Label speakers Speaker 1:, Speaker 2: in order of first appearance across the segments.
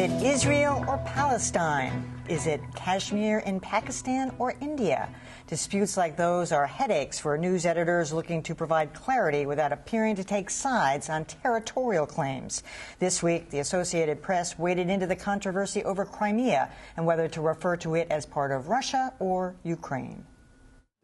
Speaker 1: it Israel or Palestine? Is it Kashmir in Pakistan or India? Disputes like those are headaches for news editors looking to provide clarity without appearing to take sides on territorial claims. This week, the Associated Press waded into the controversy over Crimea and whether to refer to it as part of Russia or Ukraine.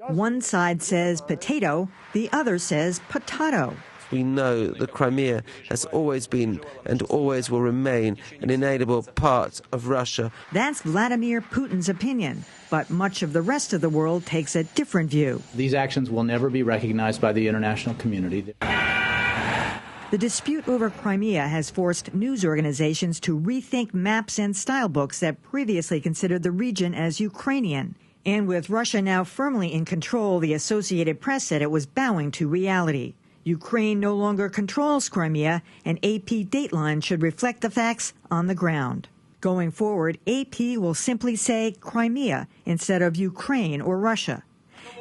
Speaker 2: One side says potato, the other says potato.
Speaker 3: We know that Crimea has always been and always will remain an inalienable part of Russia.
Speaker 2: That's Vladimir Putin's opinion, but much of the rest of the world takes a different view.
Speaker 4: These actions will never be recognized by the international community.
Speaker 2: The dispute over Crimea has forced news organizations to rethink maps and style books that previously considered the region as Ukrainian. And with Russia now firmly in control, the Associated Press said it was bowing to reality. Ukraine no longer controls Crimea, and AP Dateline should reflect the facts on the ground. Going forward, AP will simply say Crimea instead of Ukraine or Russia.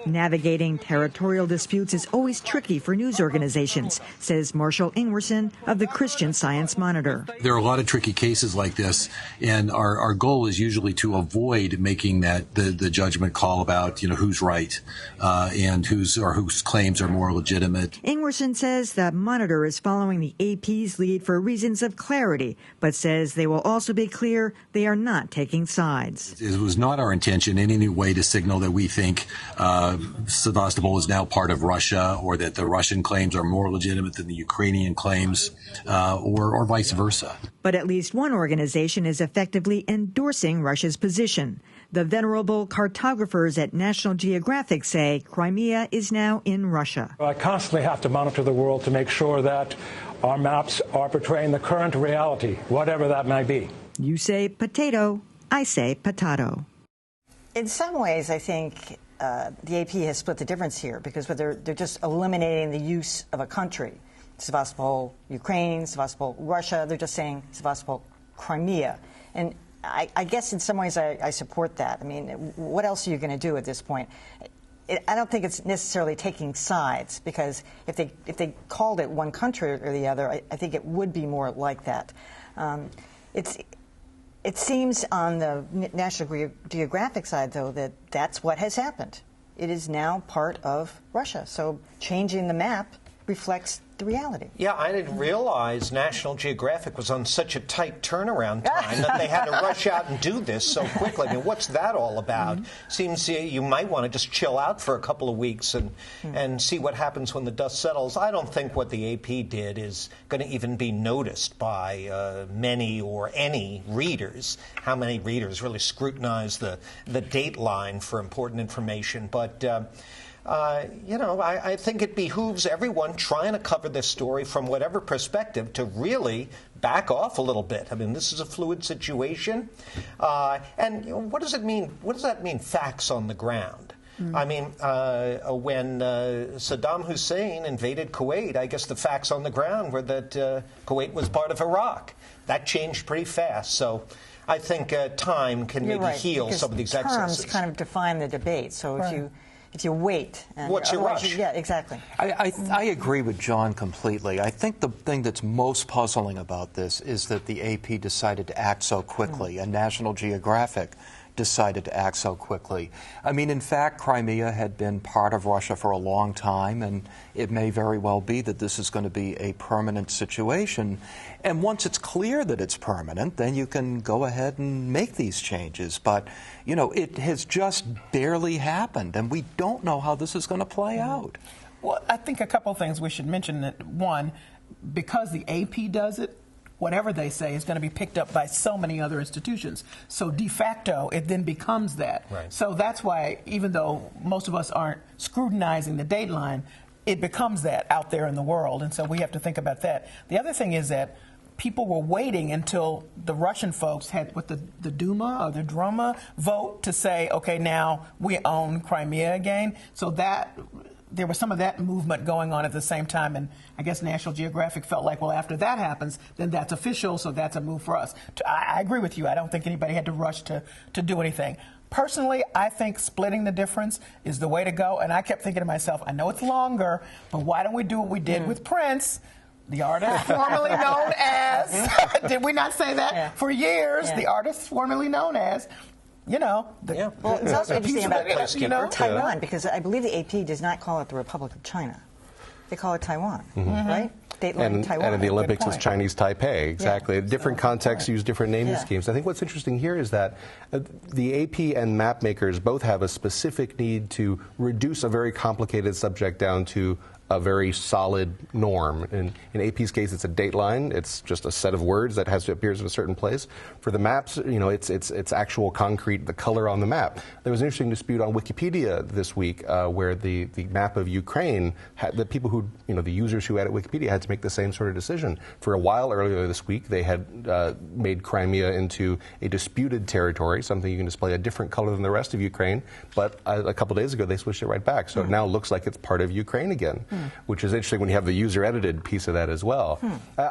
Speaker 2: Navigating territorial disputes is always tricky for news organizations, says Marshall Ingwerson of the Christian Science Monitor.
Speaker 5: There are a lot of tricky cases like this, and our goal is usually to avoid making that the judgment call about who's right and whose claims are more legitimate.
Speaker 2: Ingwerson says the Monitor is following the AP's lead for reasons of clarity, but says they will also be clear they are not taking sides.
Speaker 5: It was not our intention in any way to signal that we think Sevastopol is now part of Russia, or that the Russian claims are more legitimate than the Ukrainian claims, or vice versa.
Speaker 2: But at least one organization is effectively endorsing Russia's position. The venerable cartographers at National Geographic say Crimea is now in Russia.
Speaker 6: I constantly have to monitor the world to make sure that our maps are portraying the current reality, whatever that may be.
Speaker 2: You say potato, I say potato.
Speaker 1: In some ways, I think the AP has split the difference here, because they're just eliminating the use of a country. Sevastopol, Ukraine, Sevastopol, Russia. They're just saying Sevastopol, Crimea. And I guess in some ways I support that. I mean, what else are you going to do at this point? I don't think it's necessarily taking sides, because if they called it one country or the other, I think it would be more like that. It seems on the National Geographic side, though, that that's what has happened. It is now part of Russia. So changing the map reflects the reality.
Speaker 7: Yeah, I didn't realize National Geographic was on such a tight turnaround time that they had to rush out and do this so quickly. I mean, what's that all about? Seems you might want to just chill out for a couple of weeks and see what happens when the dust settles. I don't think what the AP did is going to even be noticed by many or any readers. How many readers really scrutinize the Dateline for important information? But I think it behooves everyone trying to cover this story from whatever perspective to really back off a little bit. I mean, this is a fluid situation. And what does it mean? What does that mean, facts on the ground? I mean, when Saddam Hussein invaded Kuwait, I guess the facts on the ground were that Kuwait was part of Iraq. That changed pretty fast. So I think time can maybe heal some of these excesses.
Speaker 1: Terms kind of define the debate. So if you wait.
Speaker 7: What's your rush?
Speaker 1: Yeah, exactly.
Speaker 8: I agree with John completely. I think the thing that's most puzzling about this is that the AP decided to act so quickly, and National Geographic decided to act so quickly. I mean, in fact, Crimea had been part of Russia for a long time, and it may very well be that this is going to be a permanent situation. And once it's clear that it's permanent, then you can go ahead and make these changes. But, it has just barely happened, and we don't know how this is going to play out.
Speaker 9: Well, I think a couple of things we should mention. That one, because the AP does it, whatever they say is going to be picked up by so many other institutions. So de facto, it then becomes that.
Speaker 7: Right.
Speaker 9: So that's why, even though most of us aren't scrutinizing the Dateline, it becomes that out there in the world. And so we have to think about that. The other thing is that people were waiting until the Russian folks had the Duma or the Druma vote to say, okay, now we own Crimea again. So that there was some of that movement going on at the same time, and I guess National Geographic felt like, well, after that happens, then that's official, so that's a move for us. I agree with you. I don't think anybody had to rush to do anything. Personally, I think splitting the difference is the way to go, and I kept thinking to myself, I know it's longer, but why don't we do what we did with Prince, the artist formerly known as Did we not say that for years? The artist formerly known as,
Speaker 1: Well, it's also interesting about Taiwan, because I believe the AP does not call it the Republic of China. They call it Taiwan, right? Dateline, Taiwan.
Speaker 10: And in the Olympics, it's Chinese Taipei. Exactly. Different contexts use different naming schemes. I think what's interesting here is that the AP and map makers both have a specific need to reduce a very complicated subject down to a very solid norm. In AP's case, it's a dateline. It's just a set of words that has to appear in a certain place. For the maps, it's actual concrete, the color on the map. There was an interesting dispute on Wikipedia this week where the map of Ukraine, the people who, the users who edit Wikipedia had to make the same sort of decision. For a while earlier this week, they had made Crimea into a disputed territory, something you can display a different color than the rest of Ukraine. But a couple days ago, they switched it right back. So it now looks like it's part of Ukraine again. Which is interesting when you have the user-edited piece of that as well.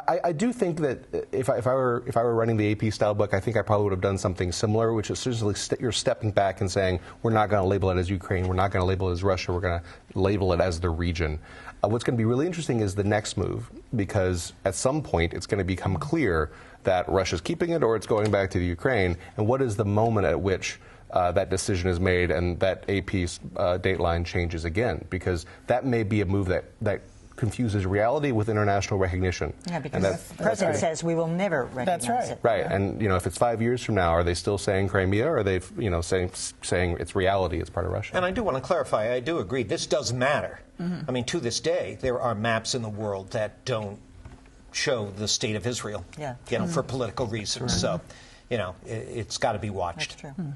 Speaker 10: I do think that if I were running the AP style book, I think I probably would have done something similar, which is essentially you're stepping back and saying, we're not going to label it as Ukraine, we're not going to label it as Russia, we're going to label it as the region. What's going to be really interesting is the next move, because at some point it's going to become clear that Russia's keeping it or it's going back to the Ukraine, and what is the moment at which that decision is made and that AP's dateline changes again, because that may be a move that confuses reality with international recognition.
Speaker 1: Yeah, because the president says we will never recognize it.
Speaker 10: Right, and if it's 5 years from now, are they still saying Crimea, or are they saying it's reality, it's part of Russia?
Speaker 7: And I do want to clarify, I do agree, this does matter. I mean, to this day, there are maps in the world that don't show the state of Israel, for political reasons. So, it's got to be watched.
Speaker 1: That's true.